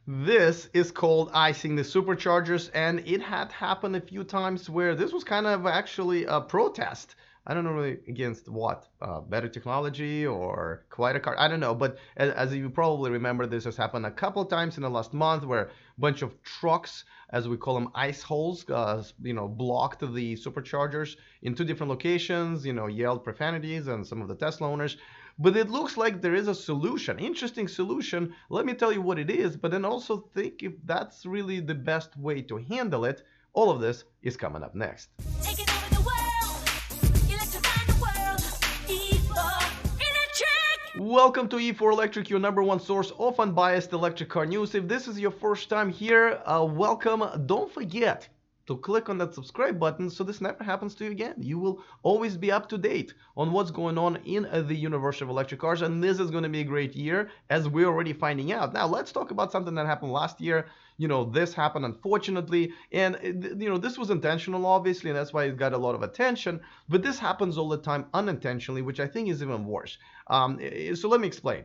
This is called icing the superchargers, and it had happened a few times where this was kind of actually a protest. I don't know really against what, better technology or quite a car. I don't know, but as you probably remember, this has happened a couple times in the last month where a bunch of trucks, as we call them, ice holes, blocked the superchargers in two different locations. Yelled profanities, and some of the Tesla owners. But it looks like there is a solution, interesting solution. Let me tell you what it is, but then also think if that's really the best way to handle it. All of this is coming up next. Taking over the world, electrifying the world, E4 Electric! Welcome to E4 Electric, your number one source of unbiased electric car news. If this is your first time here, welcome. Don't forget to click on that subscribe button so this never happens to you again. You will always be up to date on what's going on in the universe of electric cars, and this is going to be a great year, as we're already finding out. Now let's talk about something that happened last year. This happened unfortunately, and this was intentional obviously, and that's why it got a lot of attention, but this happens all the time unintentionally, which I think is even worse. So let me explain.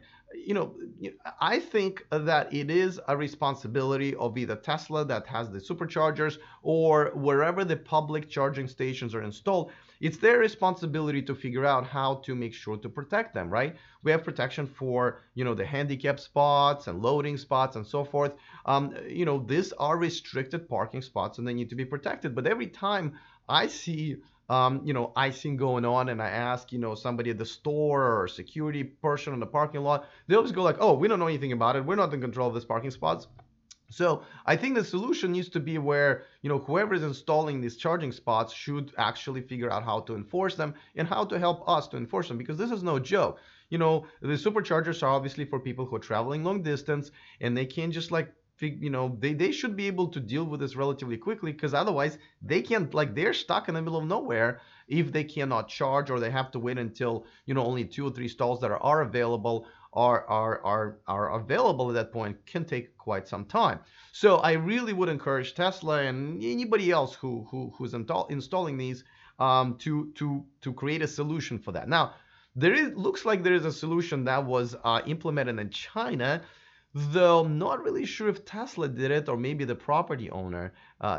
I think that it is a responsibility of either Tesla, that has the superchargers, or wherever the public charging stations are installed. It's their responsibility to figure out how to make sure to protect them, right? We have protection for, the handicap spots and loading spots and so forth. These are restricted parking spots and they need to be protected. But every time I see icing going on, and I ask, somebody at the store or security person in the parking lot, they always go like, oh, we don't know anything about it. We're not in control of this parking spots. So I think the solution needs to be where, whoever is installing these charging spots should actually figure out how to enforce them and how to help us to enforce them, because this is no joke. The superchargers are obviously for people who are traveling long distance, and they can't just they should be able to deal with this relatively quickly, because otherwise they can't, they're stuck in the middle of nowhere if they cannot charge, or they have to wait until only 2 or 3 stalls that are available are available at that point. Can take quite some time. So I really would encourage Tesla and anybody else who's installing these to create a solution for that. Now looks like there is a solution that was implemented in China, though I'm not really sure if Tesla did it or maybe the property owner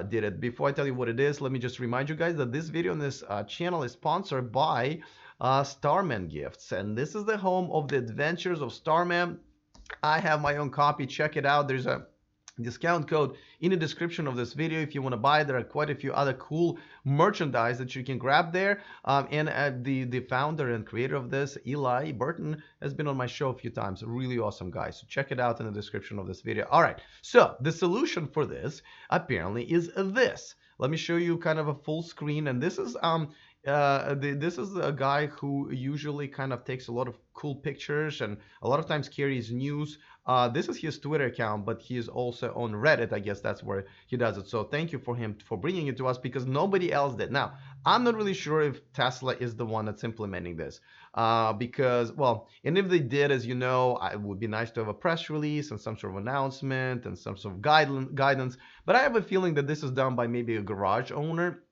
did it. Before I tell you what it is, let me just remind you guys that this video on this channel is sponsored by Starman Gifts, and this is the home of the adventures of Starman. I have my own copy. Check it out. There's a discount code in the description of this video if you want to buy. There are quite a few other cool merchandise that you can grab there, and the founder and creator of this, Eli Burton, has been on my show a few times. Really awesome guy, so check it out in the description of this video. All right, so the solution for this apparently is this. Let me show you kind of a full screen, and this is this is a guy who usually kind of takes a lot of cool pictures and a lot of times carries news. This is his Twitter account, but he is also on Reddit. I guess that's where he does it. So thank you for him for bringing it to us, because nobody else did. Now, I'm not really sure if Tesla is the one that's implementing this, because, well, and if they did, as you know, it would be nice to have a press release and some sort of announcement and some sort of guidance. But I have a feeling that this is done by maybe a garage owner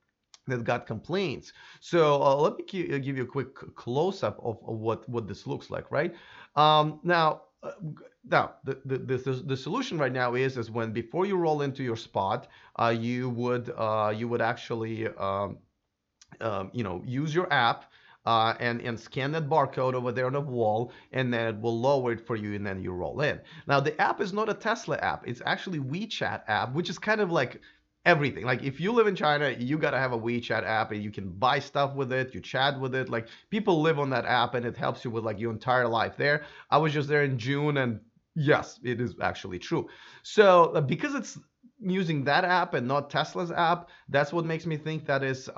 that got complaints. So let me give you a quick close-up of what this looks like, right? Now the solution right now is when before you roll into your spot, you would actually use your app and scan that barcode over there on the wall, and then it will lower it for you, and then you roll in. Now the app is not a Tesla app. It's actually WeChat app, which is kind of like everything. Like if you live in China, you got to have a WeChat app, and you can buy stuff with it, you chat with it. Like people live on that app, and it helps you with like your entire life there. I was just there in June, and yes, it is actually true. So because it's using that app and not Tesla's app, that's what makes me think that is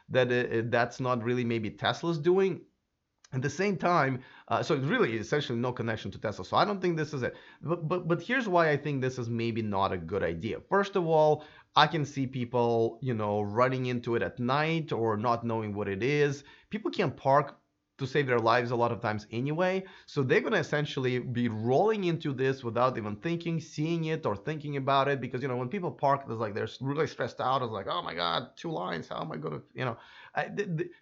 that's not really maybe Tesla's doing. At the same time, so it's really essentially no connection to Tesla. So I don't think this is it. But here's why I think this is maybe not a good idea. First of all, I can see people, running into it at night or not knowing what it is. People can't park to save their lives a lot of times anyway. So they're going to essentially be rolling into this without even thinking, seeing it, or thinking about it. Because, when people park, it's like they're really stressed out. It's like, oh my God, two lines. How am I going to,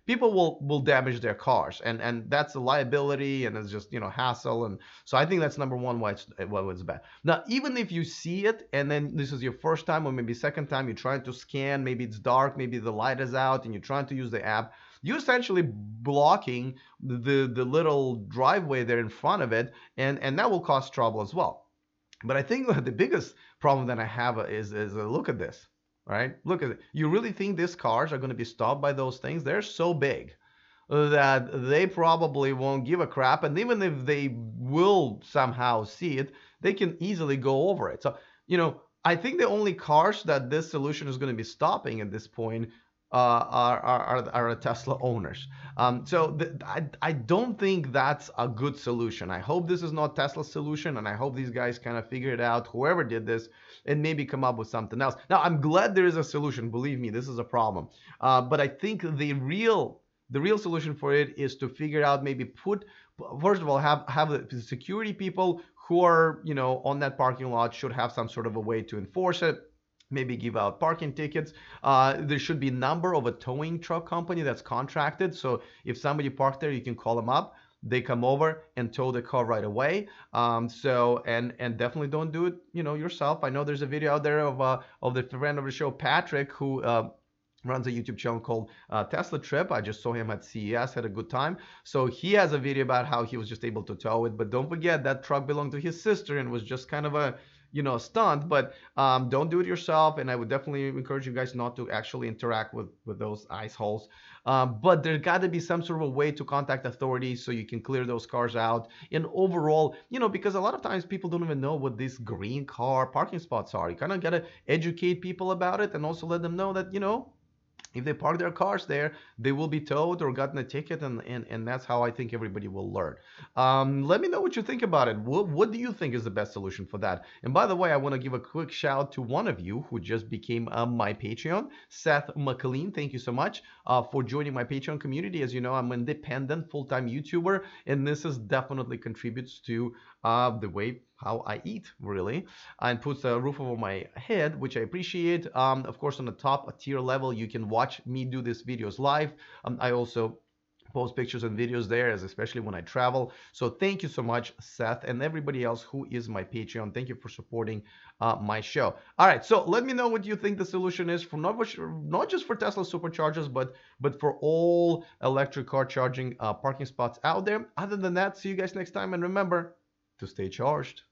people will damage their cars, and that's a liability, and it's just, hassle. And so I think that's number one why it's bad. Now, even if you see it, and then this is your first time or maybe second time, you're trying to scan, maybe it's dark, maybe the light is out, and you're trying to use the app, you're essentially blocking the little driveway there in front of it, and that will cause trouble as well. But I think the biggest problem that I have is look at this, right? Look at it. You really think these cars are going to be stopped by those things? They're so big that they probably won't give a crap, and even if they will somehow see it, they can easily go over it. So, I think the only cars that this solution is going to be stopping at this point are the Tesla owners. I don't think that's a good solution. I hope this is not Tesla's solution, and I hope these guys kind of figure it out, whoever did this, and maybe come up with something else. Now, I'm glad there is a solution. Believe me, this is a problem. But I think the real solution for it is to figure out, maybe first of all, have the security people who are, on that parking lot should have some sort of a way to enforce it. Maybe give out parking tickets. There should be a number of a towing truck company that's contracted. So if somebody parked there, you can call them up. They come over and tow the car right away. And definitely don't do it, yourself. I know there's a video out there of the friend of the show, Patrick, who runs a YouTube channel called Tesla Trip. I just saw him at CES, had a good time. So he has a video about how he was just able to tow it. But don't forget, that truck belonged to his sister and was just kind of a stunt. But don't do it yourself, and I would definitely encourage you guys not to actually interact with those ice holes. But there got to be some sort of a way to contact authorities so you can clear those cars out. And overall, because a lot of times people don't even know what these green car parking spots are. You kind of got to educate people about it, and also let them know that, if they park their cars there, they will be towed or gotten a ticket, and that's how I think everybody will learn. Let me know what you think about it. What do you think is the best solution for that? And by the way, I want to give a quick shout to one of you who just became my Patreon, Seth McLean. Thank you so much for joining my Patreon community. As you know, I'm an independent full-time YouTuber, and this is definitely contributes to the way how I eat, really, and puts a roof over my head, which I appreciate. Of course, on the top tier level, you can watch me do these videos live. I also post pictures and videos there, especially when I travel. So thank you so much, Seth, and everybody else who is my Patreon. Thank you for supporting my show. All right, so let me know what you think the solution is for not just for Tesla Superchargers, but for all electric car charging parking spots out there. Other than that, see you guys next time, and remember to stay charged.